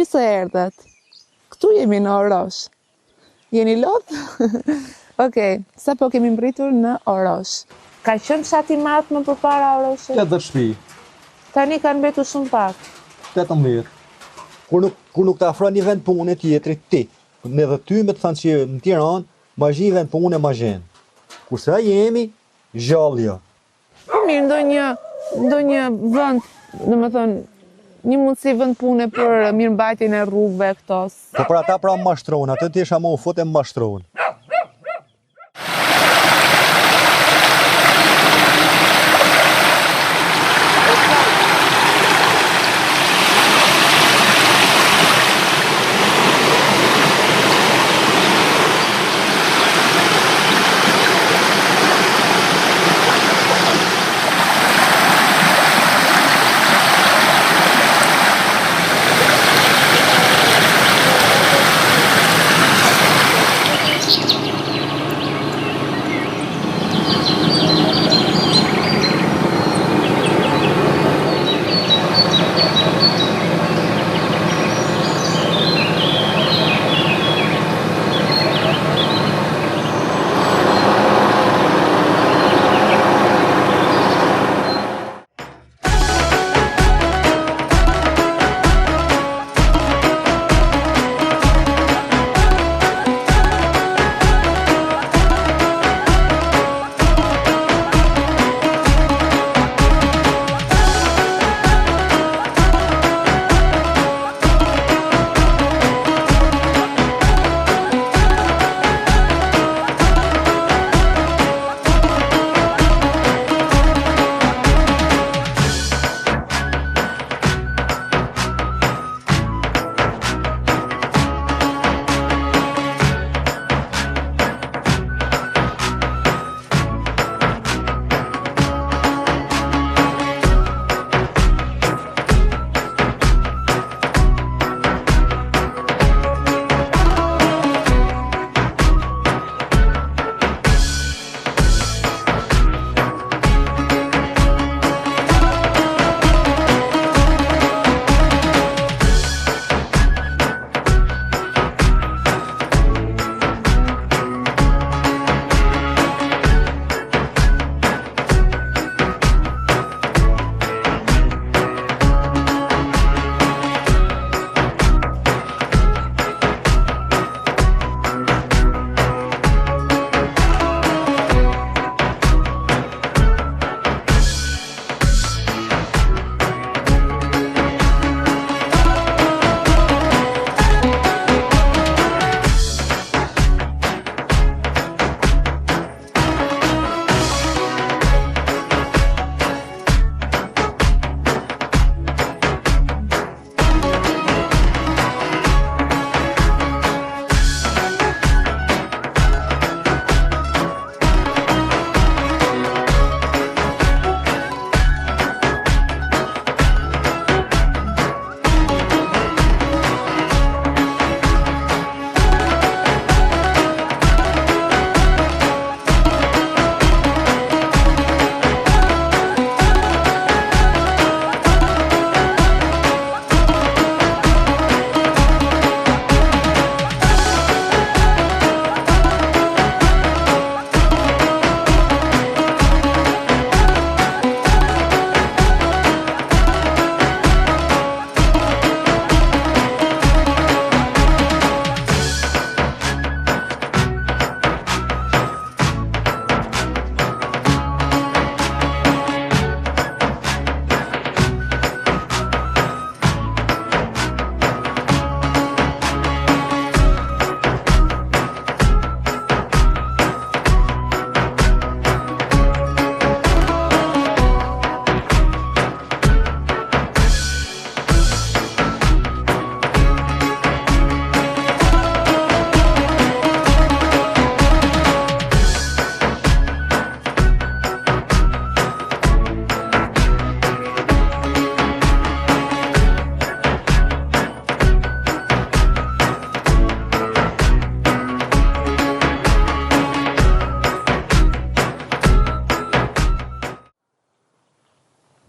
se erdhët. Këtu jemi në Orosh. Jeni lot? Okej, sa po kemi mbritur në Orosh. Ka qenë fshati i madh më përpara Oroshit? 80 shtëpi. Tani kanë mbetur shumë pak. 18. Kur nuk të afron një vend pune tjetrit ti, ne dhe ty me të thënë që në Tiranë, ma gji vend pune ma gjenë. Kurse a jemi, gjallë jo. Mirë, ndonjë vend, domethënë, një mundësi vend pune për mirëmbajtjen e rrugëve këto. Po për ata pra mashtrohen, atë ti isha më u fut e mashtrohen.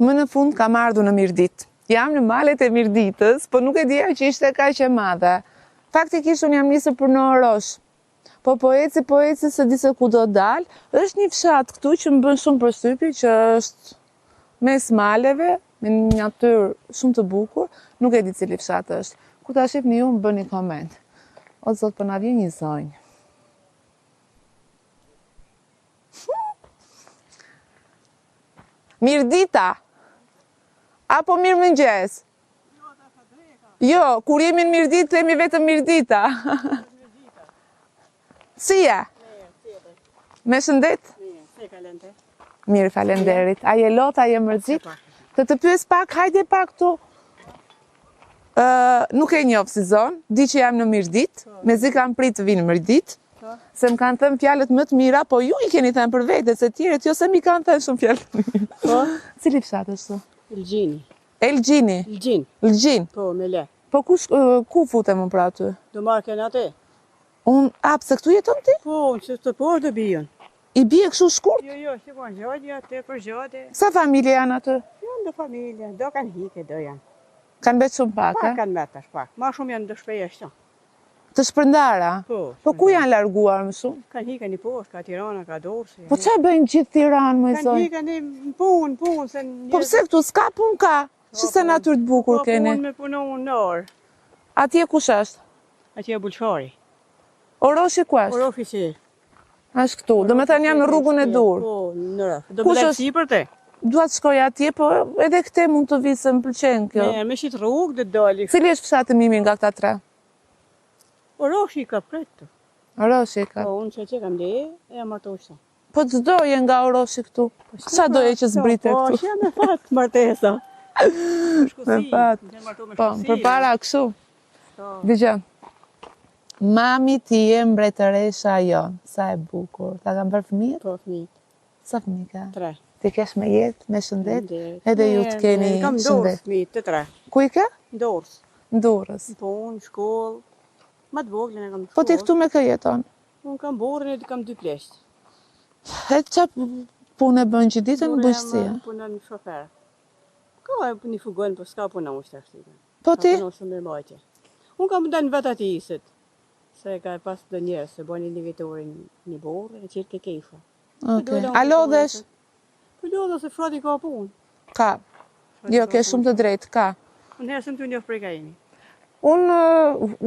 Më në fund kam ardhur në Mirdit. Jam në malet e Mirditës, po nuk e dija që ishte kaq e madhe. Faktikisht unë jam nisur për në Orosh. Po poeci se di se ku do dal, është një fshat këtu që më bën shumë përshtypje që është mes maleve, me një natyrë shumë të bukur, nuk e di cili fshat është. Ku ta shihni ju më bëni koment. O zot, po na vjen një zonjë. Mirdita. Apo mirëmëngjes. Jo, kur jemi në Mirdit, themi vetëm Mirdita. Si je? Me shëndet? Mirë, falenderit. A je lot, a je mërzit? Të pyes pak, hajde pak tu. Nuk e njoh si zonë, di që jam në Mirdit, mezi kam prit të vinë në Mirdit, se më kanë thënë fjalët më të mira, po ju i keni thënë për vete, se tjerët jo se mi kanë thënë shumë fjalë të mira. Cili fshat është? Elgjini. Elgjini? Elgjin. Po, me le. Po ku futem unë pra aty? Do marrë këna aty? Unë, pse këtu jeton ti? Po, unë që të poshtë do bijon. I bie kështu shkurt? Jo, që po gjodja, aty për gjode. Sa familje janë aty? Janë do familje, do kanë hike, do janë. Kanë betë shumë pak, Pak kanë betë tash pak. Ma shumë janë do shpeja shto. Të shpërndara? Po ku janë larguar më shumë? Kanë hike një poshtë, ka Tirana, ka Dorsi. Po çfarë bëjnë gjithë Tiranë më Kanë hike një punë, se një... Po pse këtu s'ka punë ka? Që sa natyrë të bukur keni? Po punë me punon në orë. Atje kush është? Atje e Bulqari. Oroshi ku është? Orofi si. Është këtu, do me thënë jam në rrugën e dur. Po, në rrëf. Do me dhe si për te? Dua të shkoj atje, po edhe këte mund të vi se më pëlqen kjo. Me shit rrugë dhe doli. Cili është fshatë mimi nga këta tre? Oroshi ka pretë. Oroshi ka. Po, unë që kam le, e martoshta. Po të doje nga Oroshi këtu? Sa doje që zbrite këtu? Po, që me fatë martesa. Me fatë. Po, për para kështu. Dëgjoj. Mami ti je mbretëresha jonë, sa e bukur. Ta kam bërë fëmijët? Po, fëmijët. Sa fëmijë ka? 3. Ti kesh me jetë, me shëndet, edhe ju të keni shëndet. Kam dorës fëmijët, të 3. Ku i ka? Dorës. Në Durrës. Po, në shkollë. Ma të voglën e kam shkollë. Po ti këtu me kë jeton? Unë kam borën e kam 2 pleshtë. E qa punë e bën që ditën në bujqësia? Punën në shofer. Ka e një fugojnë, po s'ka puna unë shtashtë. Po ti? Unë kam nda në vetë ati isit. Se ka e pas të njerës, se bojnë një vitore një borë, e qirë ke kejfa. A lodhesh? Po lodhe se frati ka punë. Ka. Jo, ke shumë të drejtë, ka. Unë herë sëm të një frika jemi. Unë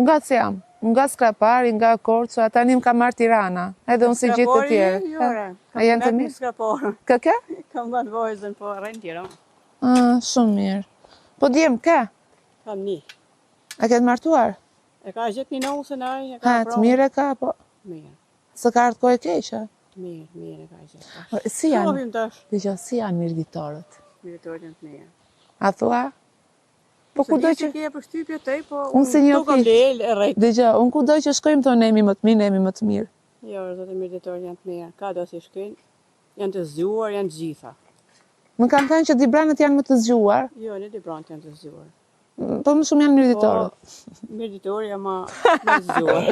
nga që jam, nga Skrapari, nga Korçë, tani më ka marrë Tirana, edhe unë si gjithë të tjerë. A janë të mirë? Skrapari. Këke? Kam matë vojzën, po rejnë Tiranë. Shumë mirë. Po djemë, ke? Kam një. A ketë martuar? E ka gjithë një nosën aj, e ka Ha, të mirë e ka, po? Mirë. Së ka ardhë kohë e keqë? Mirë e ka gjithë. Si janë? Shohim tash. Dëgjoj, si janë mirëditorët? Mirëditorët janë të mirë. A thua? Po ku do që... Se kje për shtypje të po unë si një kam lel e rejtë. Dëgjoj, unë ku do që shkojmë thonë emi më të mirë, emi më të mirë. Jo, zotë mirëditorët janë të mirë. Ka do si shkojnë, janë të zgjuar, janë të gjitha. Më kanë thënë që Dibranët janë më të zgjuar. Jo, në Dibranët janë të zgjuar. Po më shumë janë mirëditorët. Mirëditorë jam më zgjuar.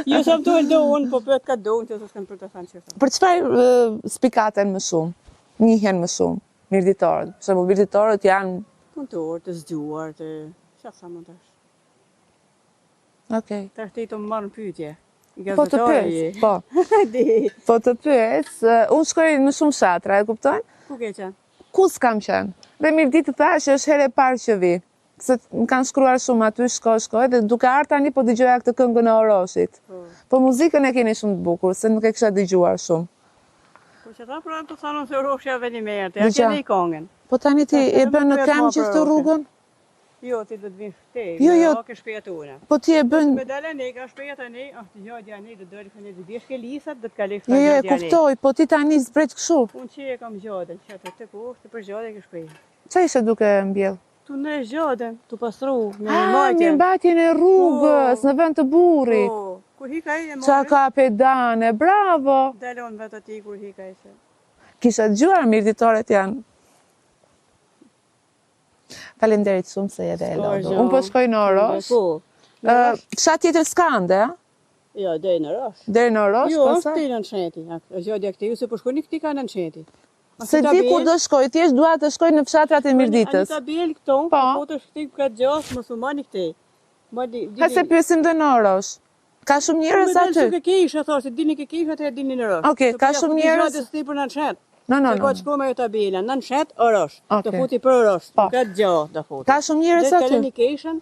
Jo sa më të do unë, po pëtë ka do unë që të s'kam për të thënë që thënë. Për çfarë spikaten më shumë, njihen më shumë mirëditorët? Për shembull, mirëditorët janë punëtorë, të zgjuar, të çfarë sa mund tash. Okej. Tash ti të më marrën pyetje. Po të pyes, po. Po të pyes, unë shkoj në shumë shatra, e kupton? Ku ke qenë? Ku s'kam qenë? Dhe mirë ditë të thash, është herë e parë që vi. Se më kanë shkruar shumë aty, shkoj, dhe duke ardhur tani po dëgjoja këtë këngën e Oroshit. Po muzikën e keni shumë të bukur, se nuk e kisha dëgjuar shumë. Po që ta pra të thanon se Oroshja veni me erë, ja keni i kongën. Po tani ti e bën në kam gjithë të rrugën? Jo, ti do të vinë shtej, jo, ke shpejat une. Po ti e bën... Me dalë ne, ka shpejat e ne, të gjodja ne, do dojë këne të bjesh ke lisat, do të kalek Jo, e kuftoj, po ti tani zbret kështu. Unë që e kam gjodën, që të kushtë, për gjodja ke shpejat. Qa ishe duke mbjell? Tu në gjodën, tu pastru, me një mbajtjen e rrugës, në vend të burri. Po, kur hika e Qa ka pedane, bravo. Dalon vetë ati kur hika e se. Kisha dëgjuar mirëditorët janë. Faleminderit shumë se jede e lodhur. Unë po shkoj në Orosh. Fshat tjetër s'kande, a? Jo, deri në Orosh. Deri në Orosh, jo, po është ti në Nsheti. Gjodja këti, ju se po shkoni këti ka në Nsheti. Se di ku do shkoj, thjesht dua të shkoj në fshatrat e Mirditës. Një tabel këto, po fotosh këti ka gjasë muslimani këti. Ha se pyesim dhe në Orosh. Ka shumë njerëz aty. Shumë kekish, ato se dini kekish atë dini në Orosh. Okej, ka shumë njerëz. Të për në shet. No. Ka të shkoj me tabela, në shet Orosh. Të futi për Orosh. Ka gjasë të futi. Ka shumë njerëz aty. Dhe kishën.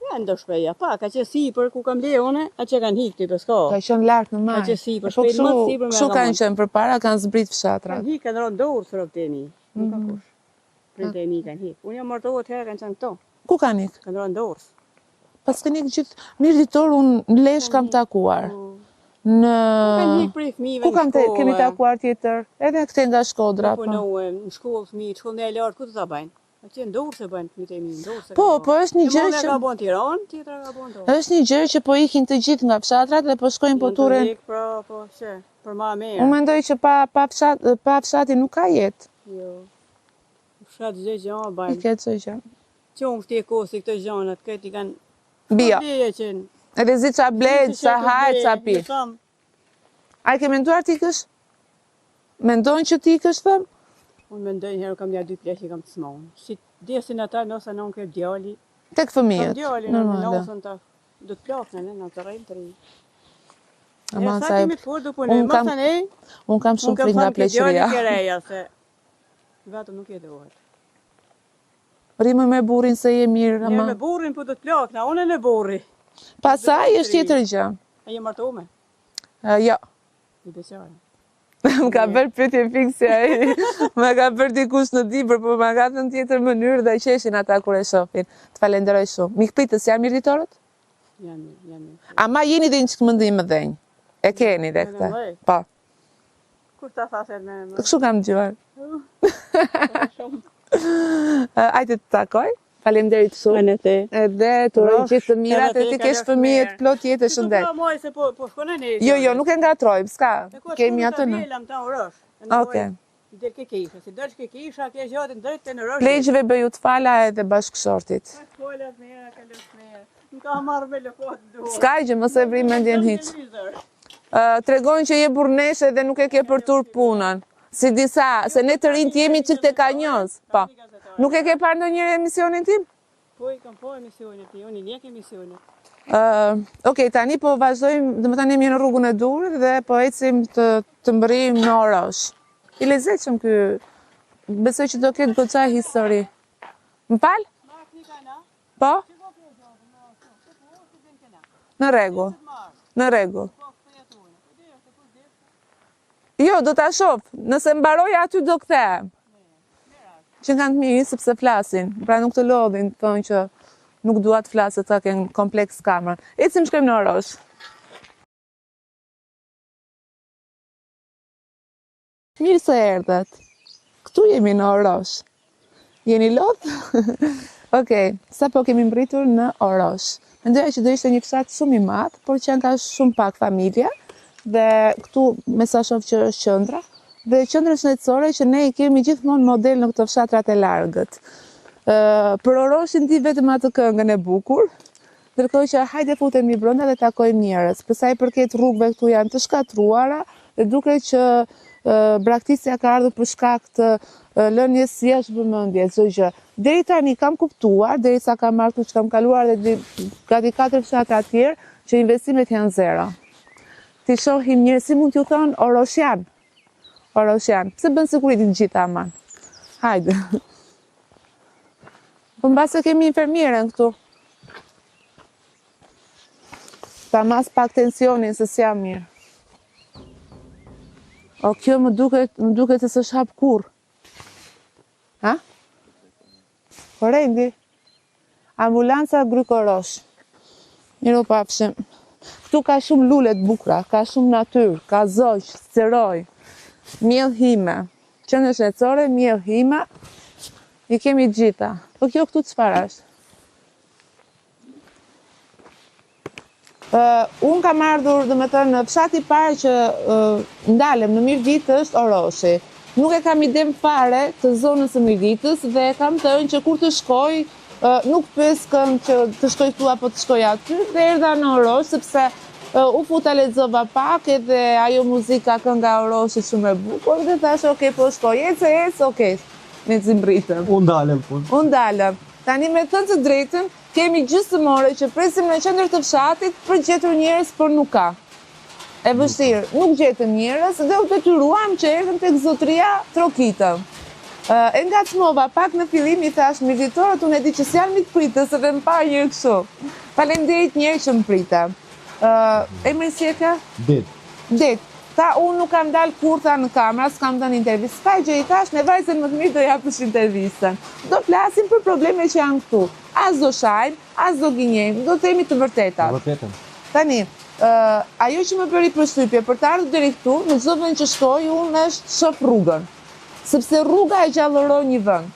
Ja ndo shpeja, pa, ka që sipër ku kam le une, a që kanë hikti për s'ka. Ka qenë lartë në marë. Ka që sipër, shpejt më sipër me Kështu kanë qenë për para, kanë zbrit fshatrat. Kanë hikë, kanë rënë dorë së rëpteni. Nuk ka kush. Printeni kanë hikë. Unë jam martohet herë kanë qenë këto. Ku kanë hikë? Kanë rënë dorë. Pas kanë hikë gjithë, Mirditor unë në Lesh kam takuar. Në... Kanë hikë prej fëmijëve ku kam kemi takuar tjetër? Edhe këte nga Shkodra. Në shkollë fëmijë, shkollë në e lartë, ku të ta bajnë? A që ndorë se bëjnë fëmijët e mi, ndorë se po është një gjë që... ka bon Tiranë, tjetra ka bon dorë. Është një gjë që po ikin të gjithë nga fshatrat dhe po shkojnë po turen... Po, që, për ma merë. Unë mendoj që pa fshati nuk ka jetë. Jo, fshat gjë gjanë bajnë. I ketë gjë gjanë. Qomë fëti e kosi këtë gjanët, këtë i kanë... Bia. Edhe zi qa blejt, qa hajt, qa pi. A i ke menduar t'ikësh? Mendojnë që t'ikësh, thëmë? Unë mendoj njëherë kam ja 2 pleqë kam të smonë. Si desin ata nësa në unë këtë djali. Tek fëmijët. Djali në nësën të do të plakën, në të rejnë të rinjë. Aman sa unë kam shumë frik nga pleqëria. Unë kereja se vetëm nuk e dohet. Rime me burin se je mirë, ama. Me burin po do të plakëna, unë e në burri. Pasaj është tjetër gjë. A je martume? Jo. I beqare. Më ka bërë pyetje fikse ai. Më ka bërë dikush në Dibër, po më ka thënë në tjetër mënyrë dhe qeshin ata kur e shohin. Të falenderoj shumë. Mikpritës janë mirditorët? Janë. Ama jeni dhe një çik mendim më dhenj. E keni dhe këtë. Po. Kur ta thashet me. Kështu kam dëgjuar. Hajde të takoj. Faleminderit shumë. Edhe të uroj gjithë të mirat e ti kesh fëmijët plot jetë e shëndet. Jo, nuk e ngatrojmë, s'ka. Kemi atë në. Okej. Pleqëve bëju të fala edhe bashkëshortit. S'ka gjë, mos e vri mendjen hiç. Tregojnë që je burneshe dhe nuk e ke për tur punën. Si disa, se ne të rinjt jemi që të kanjoz. Po. Nuk e ke parë ndonjëherë emisionin tim? Po, i kam po emisionin tim, unë i njek emisionin. Okej, tani po vazhdojmë, dhe më tani jemi në rrugën e Durrësit dhe po ecim të mbërrim në Orosh. I lezetshëm ky. Besoj që do ketë goxha histori. M'fal? Po? Në rregull. Në rregull. Jo, do ta shoh. Nëse mbaroj aty do kthehem. Që kanë të mirë sepse flasin, pra nuk të lodhin, thonë që nuk dua të flasë të kenë kompleks kamërën. Ecim shkojmë në Orosh. Mirë se erdhët. Këtu jemi në Orosh. Jeni lodhë? Okej, sa po kemi mbritur në Orosh. Mendoja që do ishte një fshat shumë i madh, por që janë ka shumë pak familje, dhe këtu me sa shoh që është qendra. Dhe qendrën shëndetësore që ne i kemi gjithmonë model në këto fshatrat e largët. Për Oroshin di vetëm atë këngën e bukur, ndërkohë që hajde futemi brenda dhe takojmë njerëz. Për sa i përket rrugëve këtu janë të shkatruara dhe duket që braktisja ka ardhur për shkak të lënies jashtë vëmendje çdo gjë. Deri tani kam kuptuar, derisa kam marrë që kam kaluar dhe gati 4 fshatra të tjerë që investimet janë zero. Ti shohim njerëz si mund t'ju thon Oroshian. Oroshian. Pse bën sigurit të gjitha aman? Hajde. Po mbase kemi infermierën këtu. Ta mas pak tensionin se s'jam mirë. O, kjo më duket se s'është hap kurrë. Ha? Po rendi. Ambulanca Gryk-Orosh. Miru pafshim. Këtu ka shumë lule të bukura, ka shumë natyrë, ka zogj, sceroj, miell hime. Qendrën shëndetësore, miell hime, i kemi gjitha. Po kjo këtu çfarë është? Unë kam ardhur, domethënë, në fshati i parë që ndalem në Mirdit është Oroshi. Nuk e kam idem fare të zonës së Mirditës dhe kam thënë që kur të shkoj, nuk pyes këm që të shkoj këtu apo të shkoj aty, dhe erdha në Orosh sepse U futa lexova pak edhe ajo muzika kënga Oroshit shumë e bukur dhe thash okay, po shkoj, ec, okay. Me zimbritëm. Unë dalëm po. Unë dalëm. Tani me thënë të drejtën, kemi gjysmore që presim në qendër të fshatit për gjetur njerëz, por nuk ka. E vështirë, nuk gjetëm njerëz dhe u detyruam që erdhëm tek zotëria Trokitëm. E ngacmova pak në fillim, i thash mjeditorët, unë e di që s'janë mi të pritës, edhe më parë njërë kështu. Faleminderit njerë që më prita. Emri si e ka? Det. Tha, unë nuk kam dalë kur tha në kamera, s'kam dhënë intervistë. S'ka gjë, i thash, në vajzën më të mirë do japësh intervistën. Do flasim për probleme që janë këtu. As do shajmë, as do gënjejmë, do themi të vërtetat. Vërtetën. Tani, ajo që më bëri përshtypje për të ardhur deri këtu, në çdo vend që shkoj unë është shoh rrugën. Sepse rruga e gjallëron një vend.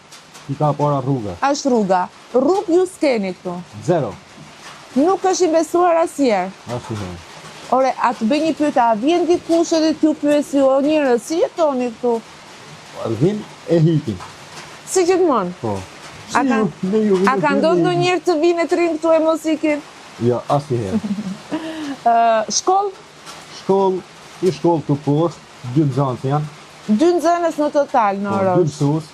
I ka para rruga. Është rruga. Rrugë ju s'keni këtu. Zero. Nuk është investuar asnjëherë. Asnjëherë. Ore, a të bëj një pyetje, a vjen dikush edhe t'ju pyesi o njerëz, si jetoni këtu? Vin e hikin. Si gjithmonë. Po. A ka ndodhur ndonjëherë të vinë të rinë këtu e mos ikin? Jo, asnjëherë. Shkollë? Shkollë të poshtë, 2 nxënës janë. 2 nxënës në total në Orosh. 2 mësues.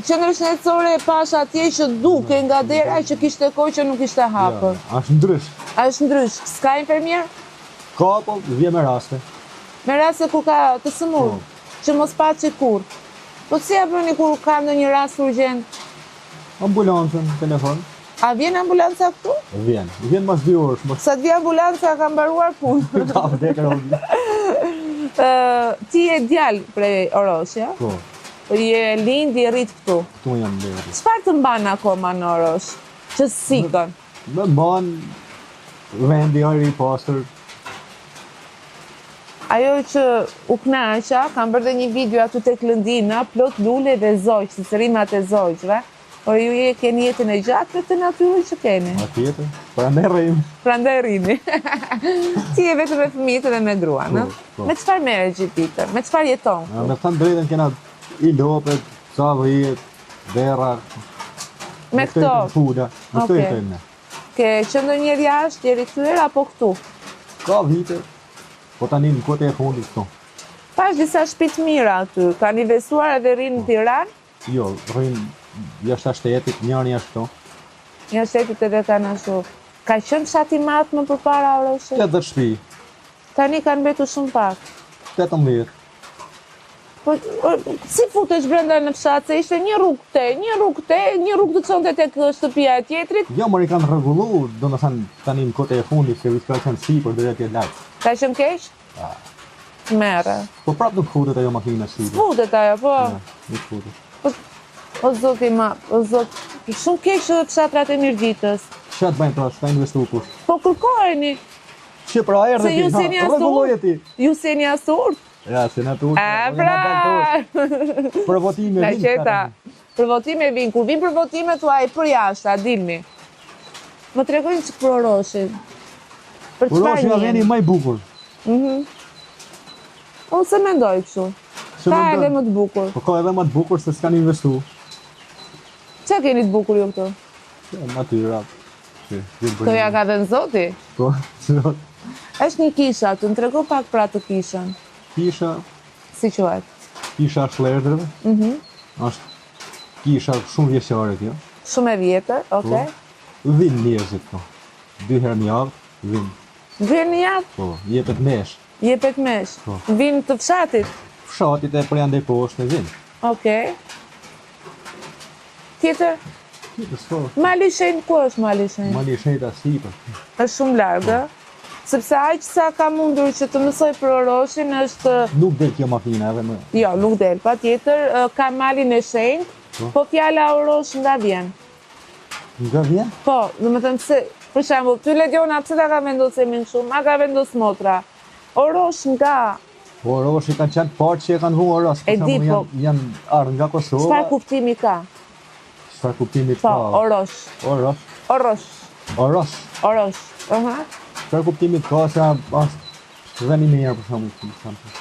Qendra shëndetësore e pash atje që duke nga dera që kishte kohë që nuk ishte hapur. Është ndrysh. Është ndrysh. S'ka infermier? Ka, po vjen me raste. Me raste kur ka të sëmurë, që mos paçi kur. Po si ja bëni kur ka ndonjë rast urgjent? Ambulancën, telefon. A vjen ambulanca këtu? Vjen mas 2 orësh. Sa të vjen ambulanca ka mbaruar punë. Ka vdekur. Ti je djalë prej Orosh, ja? Po. Je lind i rrit këtu. Këtu jam deri. Çfarë të mban akoma në Orosh? Që sikën? Më mban vendi i pastër. Ajo që u knaqa, kam bërë dhe një video aty tek Lëndina, plot lule dhe zogj, si sërimat e zogjve. Por ju keni jetën e gjatë të natyrën që keni. Atjetër, prandaj rrim. Prandaj rrini. Ti je vetëm me fëmijët dhe me gruan, ëh? Po. Me çfarë merret gjithë? Me çfarë jeton? Me thënë drejtën kena i lopet, ca vëjet, dera. Me këto? Fuda. Me këto jetojmë ne. Ke që ndonjëherë jashtë, je rikthyer apo këtu? Ka vite, po tani në kohët e fundit këtu. Pash disa shtëpi të mira aty, kanë investuar edhe rrinë në Tiranë? Jo, rrinë jashtë shtetit, njëri jashtë këtu. Jashtë shtetit edhe kanë ashtu. Ka qenë fshati i madh më përpara Oroshit? 80 shtëpi. Tani kanë mbetur shumë pak. 18. Po si futesh brenda në fshat, se ishte një rrugë te, një rrugë të çonte tek shtëpia e tjetrit? Jo, më i kanë rregullu, domethënë tani në kohët e fundit se ka qenë sipër deri atje lart. Ka qenë keq? Merre. Po prap nuk futet ajo makina sipër. Futet ajo, po. Nuk futet. O zoti ma, o zot, shumë keq që fshatrat e Mirgjitës. Çfarë të bëjmë pra, s'ka investuar kush. Po kërkojeni. Që pra erdhe ti, rregulloje ti. Ju seni as urt? Ja, senatur. A, pra! Për votime Na vinë. qeta. Për votime vinë. Kur vinë për votime, thuaj për jashtë, a dilni. Më tregojnë që për Oroshin. Për çfarë Oroshi njeni? vjen më i bukur. Unë se mendoj kështu. Ka edhe më të bukur. Po ka edhe më të bukur se s'kan investuar. Çfarë keni të bukur ju këtu? Natyra. Këto ja ka dhënë Zoti? Po, zot. Është një kisha, të më trego pak pra të kishën. Kisha, Si quhet? kisha shlerdrëve. Është kisha shumë vjeçare kjo. Shumë e vjetër, okay. Vin njerëzit këto. 2 herë në javë vin. Vjen një javë, Po, jepet mesh. jepet mesh. Po. Vinë të fshatit. Fshatit e për andej poshtë vin. Okej. Tjetër, Mali Shenjtë, ku është Mali Shenjtë? Mali Shenjtë sipër. Është shumë larg, ë? Sepse aq sa ka mundur që të mësoj për Oroshin është, Nuk del kjo makina edhe më. jo, nuk del, patjetër, ka Malin e Shenjtë, po fjala Orosh nga vjen. Nga vjen? Po, domethënë se, për shembull, ty Lediona pse ta ka vendosur emrin shumë, a ka vendosur motra. Orosh nga, Po Oroshi kanë qenë parë që e kanë vënë Orosh. E di, po. Janë ardhur nga Kosova. çfarë kuptimi ka? Çfarë kuptimi Po, ka? Orosh. Orosh. Orosh. Orosh. Orosh. Aha. Çfarë kuptimi ka se është vend i mirë për shembull.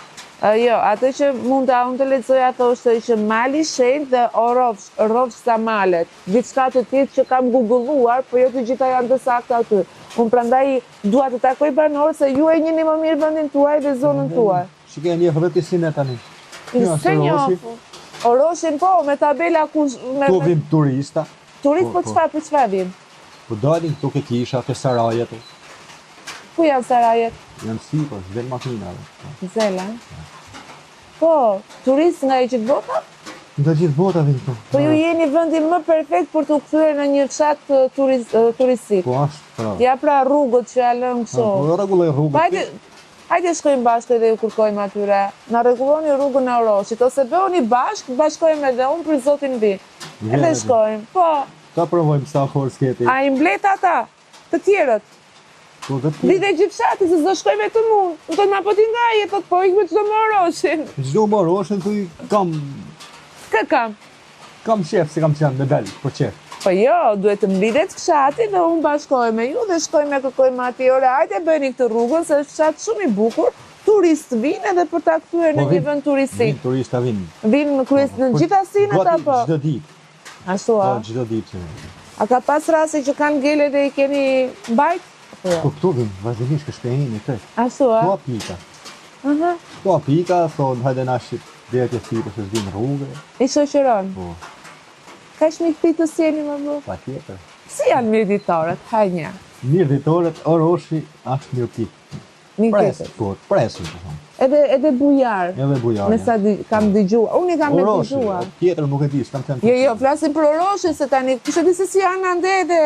Jo, atë që unë të lexoja thoshte që mali shenjtë dhe Orofsh sa malet. Diçka të tillë që kam googulluar, por jo të gjitha janë të sakta aty. Unë prandaj dua të takoj banorë se ju e njihni më mirë vendin tuaj dhe zonën tuaj. Shikoj një rrëtisin e tani. Se Oroshin po, me tabela ku... Tu vim turista. Turist po për çfarë vim? Po dalin këtu ke kisha, ke sarajet. Ku janë sarajet? Janë sipër, zvel makinave. Zela. Po, turist nga e gjithë bota? Nga gjithë bota vinë këtu. Po ju jeni vendi më perfekt për të kthyer në një fshat turistik. Po ashtë, pra. Ja pra rrugët që ja lënë kështu. Po rregulloj rrugët. Hajde shkojmë bashkë dhe ju kërkojmë atyre. Na rregulloni rrugën e Oroshit ose bëhuni bashkojmë edhe unë për zotin vi. Edhe shkojmë. Po. Ta provojmë sa forë sketi. A i mblet ata? Të tjerët? Po të tjerët. Lidhe gjithë fshati se s'do shkoj vetëm unë. Më thonë ma po ti nga je, thot po ikme çdo më Oroshin. Çdo më Oroshin tu kam Kam shef se kam qenë me dal për çef. Po jo, duhet të mblidhet fshati dhe unë bashkoj me ju dhe shkojmë e kërkojmë ati ore, hajde bëni këtë rrugën, se është fshat shumë i bukur, turist vinë edhe për ta kthyer në një vend turistik. Vinë turista vinë. Vinë në gjitha sinët apo? Çdo ditë. Ashtu a? Po çdo ditë. A ka pas rasti që kanë gele dhe i keni mbajt? Po këtu vinë, vazhdimisht që shpejhini këtë. Ashtu a? Po pika. Po pika, thonë hajde nashit deri te sipër se s'vin rrugë. I shoqëron. Po. Ka shmikti të sjeni më bë? Patjetër. Si janë mirë ditorët? Haj një. Mirë ditorët, Oroshi është mirë pikë. Pres, po, presin të thonë. Edhe bujar. Edhe bujar. Me sa kam dëgjuar. Unë kam dëgjuar. Tjetër nuk e di, s'kam thënë. Jo, flasim për Oroshin se tani kisha di se si janë ande edhe.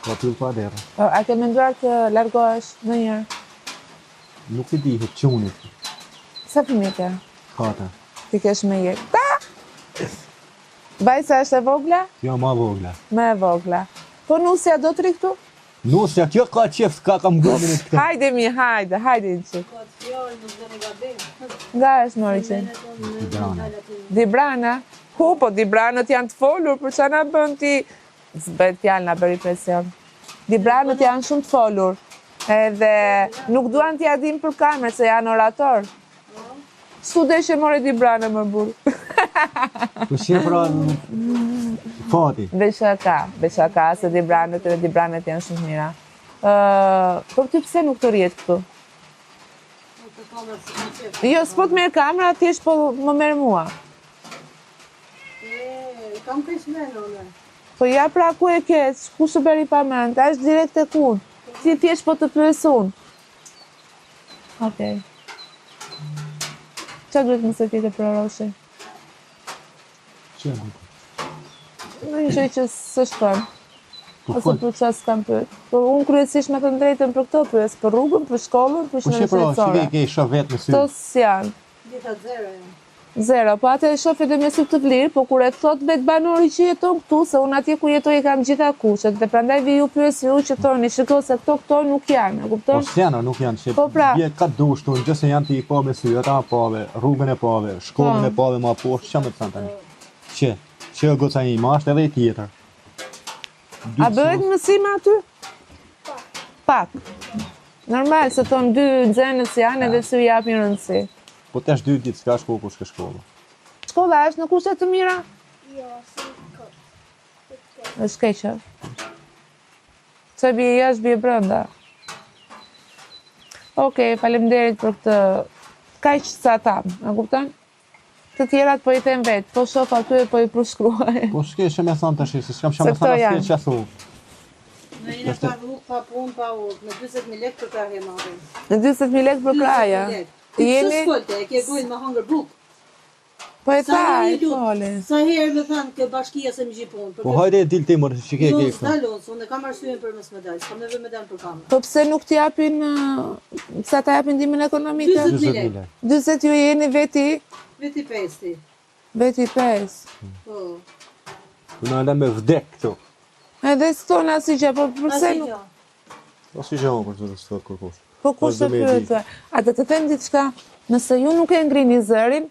Po pyll pa derë. A ke menduar të largohesh ndonjëherë? Nuk e di çunit. Sa fëmijë ke? 4. Ti kesh me jetë. Vajza është e vogla? Jo, ma vogla. Me e vogla. Po nusja do të ri këtu? Nusja, kjo ka qef, ka kam gomin e të këtë. Hajde mi, hajde në qik. Ka të fjallë, nuk dhe në gabim. Nga është mori që? Dibrana. Dibrana? Po Dibranët janë të folur, për që na bën ti? Zbet fjallë nga bëri presion. Dibranët janë shumë të folur. Edhe nuk duan t'ja dim për kamer, se janë orator. S'u deshe more Dibrana më burë. Po që pra fati. Beshaka, se Dibranët janë shumë mira. Por ty pse nuk të rjetë këtu? Jo, s'po të merë kamera, thjesht po më merë mua. Kam kësh menë, une. Po ja pra ku e keq, ku shë beri pa mend, a është direkt e kun. Ti thjesht po të pyes unë. Okej. Qa duhet më se ti të për Oroshin? Që e bukur. Në një që së shkon. Po Ose fol. për qa s'kam pyet. Po unë kryesisht me të drejtën për këto pyes, për rrugën, për shkollën, për Po që pra, shëndetësore. që ke isha vetë me sy. Këto s'janë. Dita zero, ja. Zero, po atë e shofi dhe me sy të vlirë, po kur e thot vetë banori që jeton këtu, se unë atje ku jetoj e kam gjitha kushet, dhe prandaj vi ju pyes ju që thoni, shiko se këto nuk janë, e Po kupton? s'janë, nuk janë që Po pra. bje ka dushtu, në gjëse janë ti i pa me sy, ata pave, rrugën e pave, shkollën Po. e pave ma poshtë, që me të thënë tani? Që e goca një, ma është edhe i tjetër. A bëhet mësim aty? Pak. Normal, se thonë dy nxënës janë edhe sy japin rëndësi. Po tash 2 ditë s'ka shku ku shke shkolla. Shkolla është në kushte të mira? Jo, si kot. Është keqë. Që bje jashtë, bje brënda. Okej, faleminderit për këtë kaq sa tam, a kupton? Të tjerat po i them vetë, po shoh aty e po i përshkruaj. Po s'ke që me thonë tash, se s'kam Se që me këto thonë janë. asë që thu. Në jene pa rrugë, pa punë, pa urë, me 20.000 lekë për krahje madhe. Në 20.000 lekë për kraja. Ti Jeni, që s'kolte, e ke gojnë me hangër bukë. po e Sa thaj, herë lut, fole. sa herë me thanë ke bashkia se më gjipon. Po hajde e dil ti mërë, që ke Jo, ke këtu. s'dalon, unë e kam arsyeën për mos me dalë, s'kam neve me dalë për kamë. Po pse nuk t'japin, sa ta japin ndihmën ekonomike? 20.000 lekë, 40 ju jeni veti veti pesti. 5. Po, Tu në alem me vdek këtu. Edhe s'tona si gjë, po përse asi nuk... kjo. O si gjë për të sot kërkosh. Po kush të pyetve? A të them diçka, nëse ju nuk e ngrini zërin,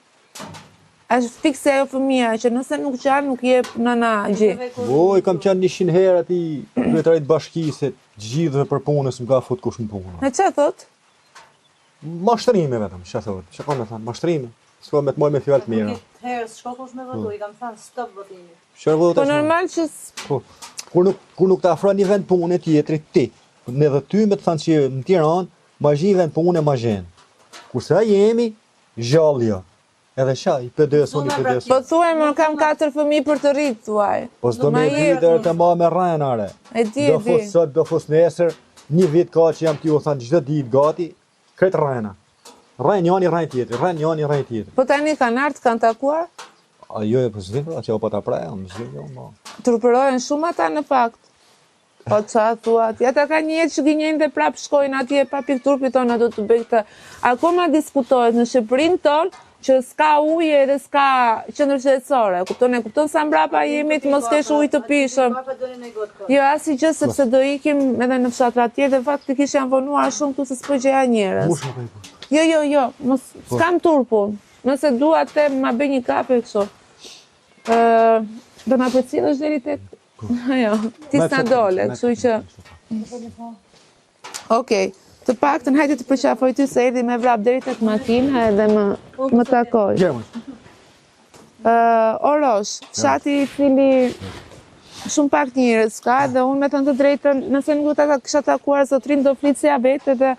është fikse ajo fëmia që nëse nuk qanë nuk jep nëna gjë. O, i kam qenë 100 herë ati kryetarët bashkisë, gjithëve për punës më ka fut kush në punë. E që thot? Mashtrime vetëm, çfarë thotë? Çka kam të thënë? Mashtrime. S'po me të moj me fjalë të mira. Herë shkokush me votu, i kam thënë stop votimi. Çfarë Po votash? normal që Po. Kur nuk të afron një vend pune tjetrit ti, ne dhe ty me të thënë që në Tiranë, ma gji vend pune ma gjen. Kurse jemi gjallja. Edhe shaj, PD-s, unë i PD-s. po thuaj më kam 4 fëmijë për të rritë thuaj. Po s'do Ma me je- lidër të ma me rrenare. E di, Do fos sot, do fos nesër, një vit ka që jam t'ju thënë çdo ditë gati, këtë rrena. Rren njani, rren tjetri, rren njani, rren tjetri. Po tani kanë ardhur, kanë takuar? A jo, po s'di, pra, që o po ta prejëm, s'di, jo, ma. Turpërohen shumë ata në fakt. Po çfarë thua ti? Ata kanë një jetë që gënjejnë dhe prap shkojnë atje pa pikë turpit tonë do të bëj këtë. Akoma diskutohet në Shqipërinë tonë që s'ka ujë edhe s'ka qendër qetësore. E kupton sa mbrapa jemi të mos kesh ujë të pishëm. Papa doni në gotë. Jo, asgjë sepse do ikim edhe në fshatra tjetër, faktikisht janë vonuar shumë këtu se s'po gjeja njerëz. Mush nuk e po. Jo, mos s'kam turpun. Nëse dua të ma bëj një kafe kështu. Do na përcjellësh deri tek jo, ti s'na dole, kështu që Okej, të paktën hajde të përqafoj ty se erdhi me vrap deri tek makina edhe më takoj. Gjermën. Orosh, fshati i cili shumë pak njerëz ka dhe unë me thënë të drejtën, nëse nuk do ta kisha takuar zotrin do flisja vetë dhe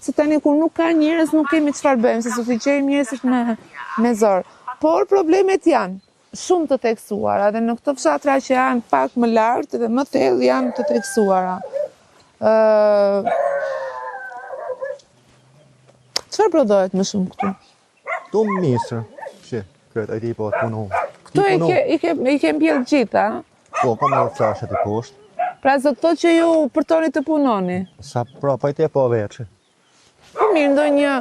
se tani kur nuk ka njerëz nuk kemi çfarë bëjmë, se suffiqejmë njerëzit me zor. Por problemet janë shumë të theksuara dhe në këto fshatra që janë pak më lart dhe më thellë janë të theksuara. Çfarë prodhohet më shumë këtu? Tu misër, që, këtë, e ti po të punu. Këtu i ke mbjellë gjitha, Po, kam edhe flashet i poshtë. pra zot thotë që ju përtoni të punoni. Sa, pra, pa i te po veqë. Po mirë,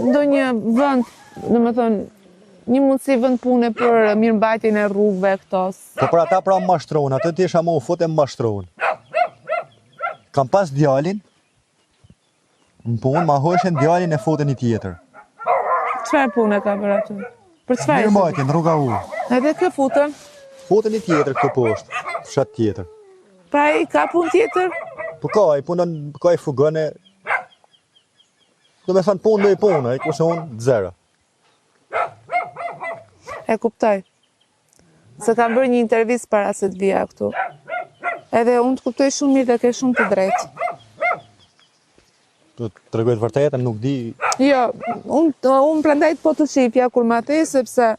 ndonjë vend, domethënë, një mundësi vend pune për mirëmbajtjen e rrugëve këto. Po për ata pra mashtron, atë ti isha më u fut e mashtron. Kam pas djalin, në punë, ma hojshen djalin e foten i tjetër. Çfarë pune ka për aty? Për çfarë? Mirëmbajtjen, rruga u. Edhe kë futën? Foten i tjetër këtu poshtë, fshat tjetër. Pa i ka punë tjetër? Po ka, i punon, ka i fugone. Do me thënë punë do i punë, i kurse unë, zero. E kuptoj. Se kam bërë një intervistë para se të vija këtu. Edhe unë të kuptoj shumë mirë dhe ke shumë të drejtë. Do të tregoj të vërtetën, nuk di. Jo, unë prandaj po të shifja kur ma the, sepse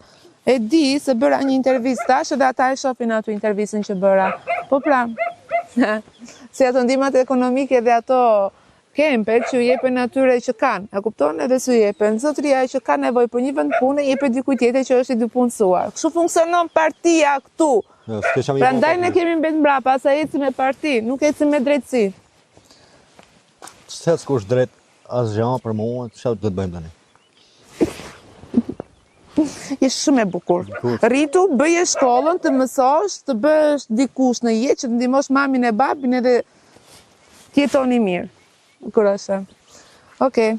e di se bëra një intervistë tash edhe ata e shohin ato intervistën që bëra. Po pra, si ato ndihmat ekonomike dhe ato kempet që jepen atyre që kanë, e kupton edhe si jepen. Zotria që ka nevojë për një vend pune, jepet dikujt tjetër që është i dypunësuar. Kështu funksionon partia këtu. Jo, s'ke qam i Prandaj ne kemi mbet mbrapa, sa ecim me parti, nuk ecim me drejtësi. Se s'kush drejt asgjë për mua, çfarë do të bëjmë tani? Je shumë e bukur. Rritu, bëje shkollën, të mësosh, të bësh dikush në jetë, që të ndihmosh mamin e babin edhe t'jetoni mirë. Kurosha. Okej,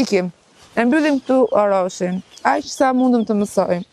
ikim. E mbyllim këtu oroshin. Aq sa mundëm të mësojmë.